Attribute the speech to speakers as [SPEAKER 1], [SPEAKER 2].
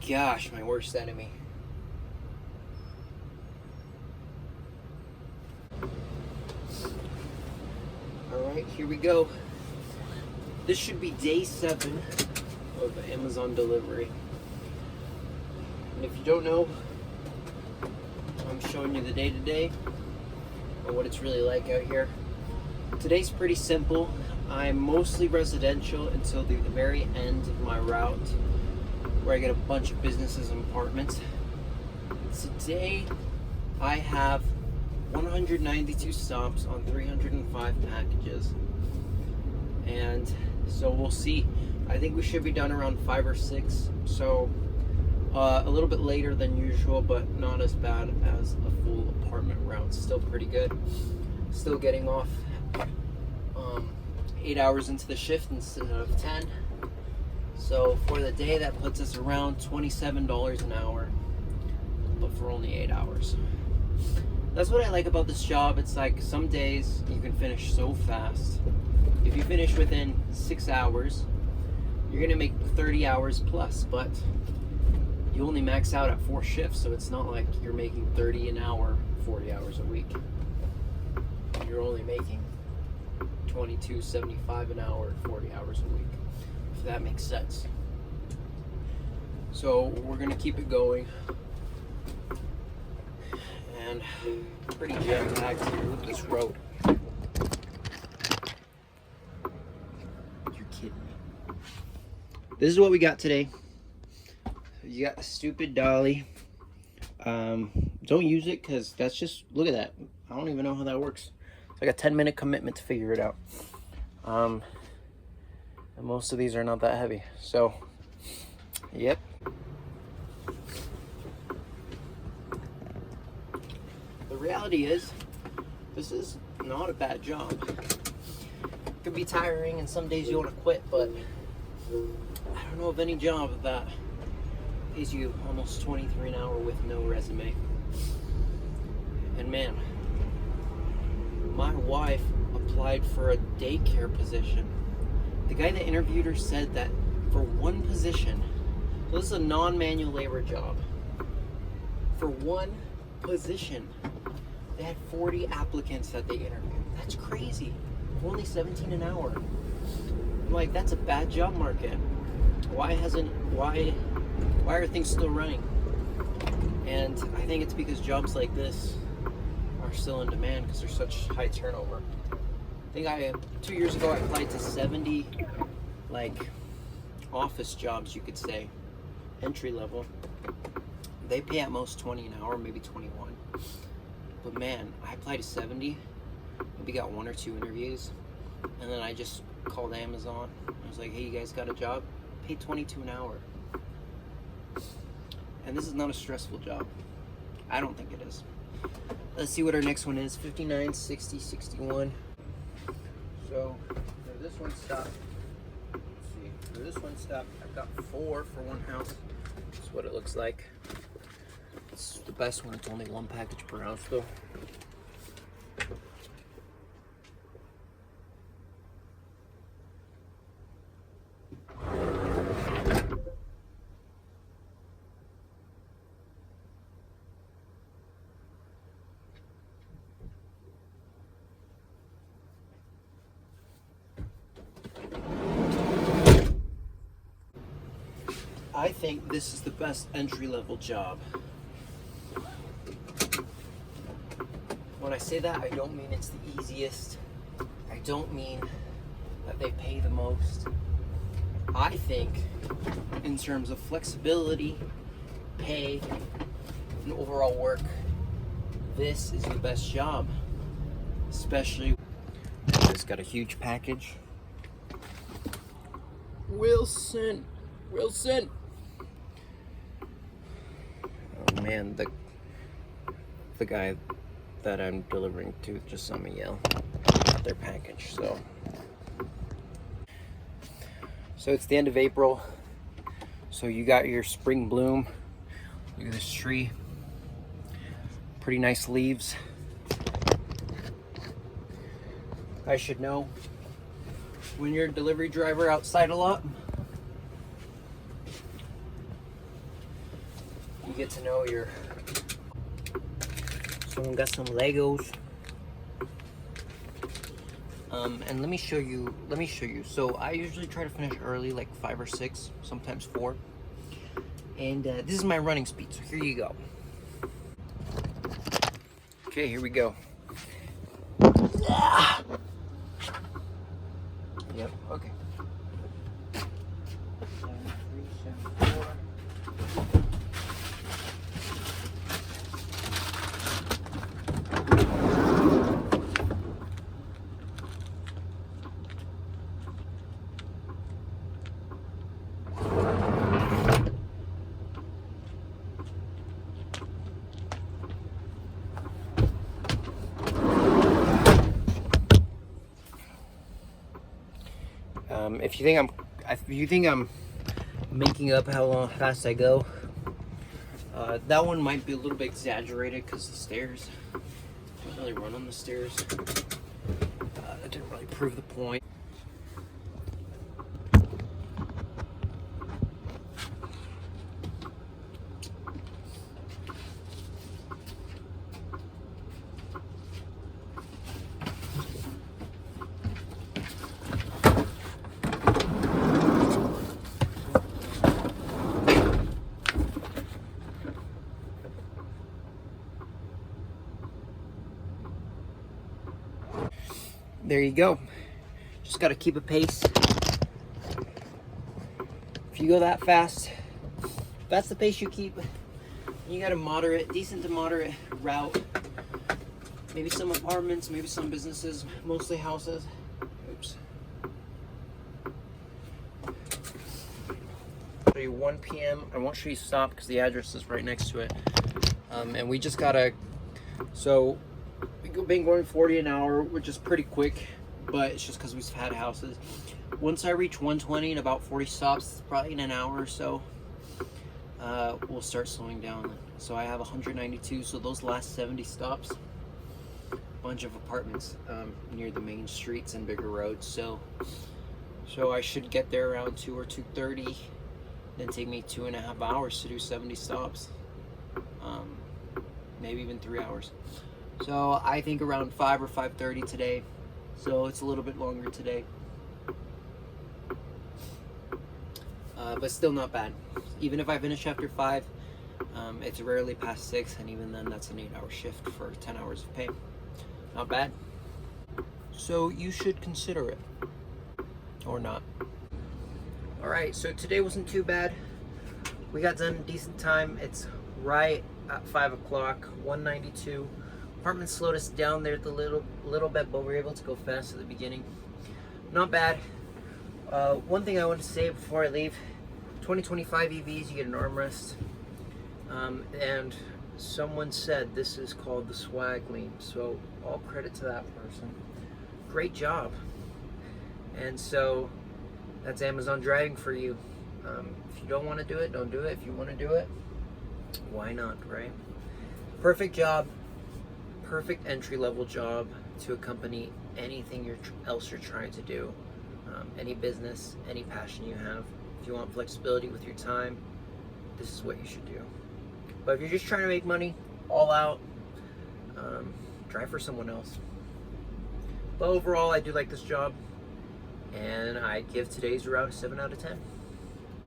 [SPEAKER 1] gosh, my worst enemy. Alright, here we go. This should be day 7 of Amazon delivery. And if you don't know, I'm showing you the day-to-day and what it's really like out here. Today's pretty simple. I'm mostly residential until the very end of my route, where I get a bunch of businesses and apartments. Today, I have 192 stops on 305 packages. And so we'll see. I think we should be done around 5 or 6. So a little bit later than usual, but not as bad as a full apartment route. Still pretty good. Still getting off 8 hours into the shift instead of 10. So for the day, that puts us around $27 an hour, but for only 8 hours. That's what I like about this job. It's like some days you can finish so fast. If you finish within 6 hours, you're gonna make 30 hours plus, but you only max out at 4 shifts, so it's not like you're making 30 an hour, 40 hours a week. You're only making $22.75 an hour, 40 hours a week, if that makes sense. So we're gonna keep it going. And pretty jam-packed here. Look at this road. You're kidding me. This is what we got today. You got the stupid dolly. Don't use it because that's just, look at that. I don't even know how that works. It's like a 10-minute commitment to figure it out. And most of these are not that heavy. So, yep. The reality is, this is not a bad job. It could be tiring and some days you want to quit, but I don't know of any job that pays you almost 23 an hour with no resume. And man, my wife applied for a daycare position. The guy that interviewed her said that for one position, so this is a non-manual labor job, for one position, they had 40 applicants that they interviewed. That's crazy. For only 17 an hour. I'm like, that's a bad job market. Why are things still running? And I think it's because jobs like this are still in demand because there's such high turnover. I think 2 years ago I applied to 70 like office jobs, you could say, entry level. They pay at most 20 an hour, maybe 21. But man, I applied to 70, maybe got 1 or 2 interviews, and then I just called Amazon. I was like, hey, you guys got a job? Pay 22 an hour. And this is not a stressful job. I don't think it is. Let's see what our next one is. 59, 60, 61. So for this one stop, let's see. For this one stop, I've got 4 for one house. That's what it looks like. It's the best one. It's only 1 package per house though. I think this is the best entry-level job. When I say that, I don't mean it's the easiest. I don't mean that they pay the most. I think in terms of flexibility, pay, and overall work, this is the best job. Especially, it's got a huge package. Wilson. Oh man, the guy that I'm delivering to just saw me yell at their package. So it's the end of April. So you got your spring bloom. Look at this tree. Pretty nice leaves. I should know when you're a delivery driver outside a lot. You get to know your. Someone got some Legos. And let me show you. So I usually try to finish early, like 5 or 6, sometimes 4. And this is my running speed. So here you go. Okay, here we go. Yep. Okay. 7, 3, 7, 4. If you think I'm making up how fast I go, that one might be a little bit exaggerated because the stairs. I don't really run on the stairs. That didn't really prove the point. There you go. Just got to keep a pace. If you go that fast, that's the pace you keep. You got a decent to moderate route. Maybe some apartments, maybe some businesses, mostly houses. Oops. Show you 1 p.m. I won't show you stop because the address is right next to it. And we just gotta. So we've been going 40 an hour, which is pretty quick, but it's just because we've had houses. Once I reach 120 and about 40 stops, probably in an hour or so, we'll start slowing down. So I have 192, so those last 70 stops, a bunch of apartments near the main streets and bigger roads. So I should get there around 2 or 2:30, then take me 2.5 hours to do 70 stops, maybe even 3 hours. So I think around 5 or 5:30 today. So it's a little bit longer today. But still not bad. Even if I finish after 5, it's rarely past 6, and even then that's an 8-hour shift for 10 hours of pay. Not bad. So you should consider it. Or not. Alright, so today wasn't too bad. We got done in decent time. It's right at 5 o'clock, 192. Apartment slowed us down there a little bit, but we were able to go fast at the beginning. Not bad. One thing I want to say before I leave, 2025 EVs, you get an armrest. And someone said this is called the swag lean, so all credit to that person. Great job. And so that's Amazon driving for you. If you don't want to do it, don't do it. If you want to do it, why not, right? Perfect job. Perfect entry-level job to accompany anything else you're trying to do. Any business, any passion you have. If you want flexibility with your time, this is what you should do. But if you're just trying to make money, all out, drive for someone else. But overall, I do like this job, and I give today's route a 7 out of 10.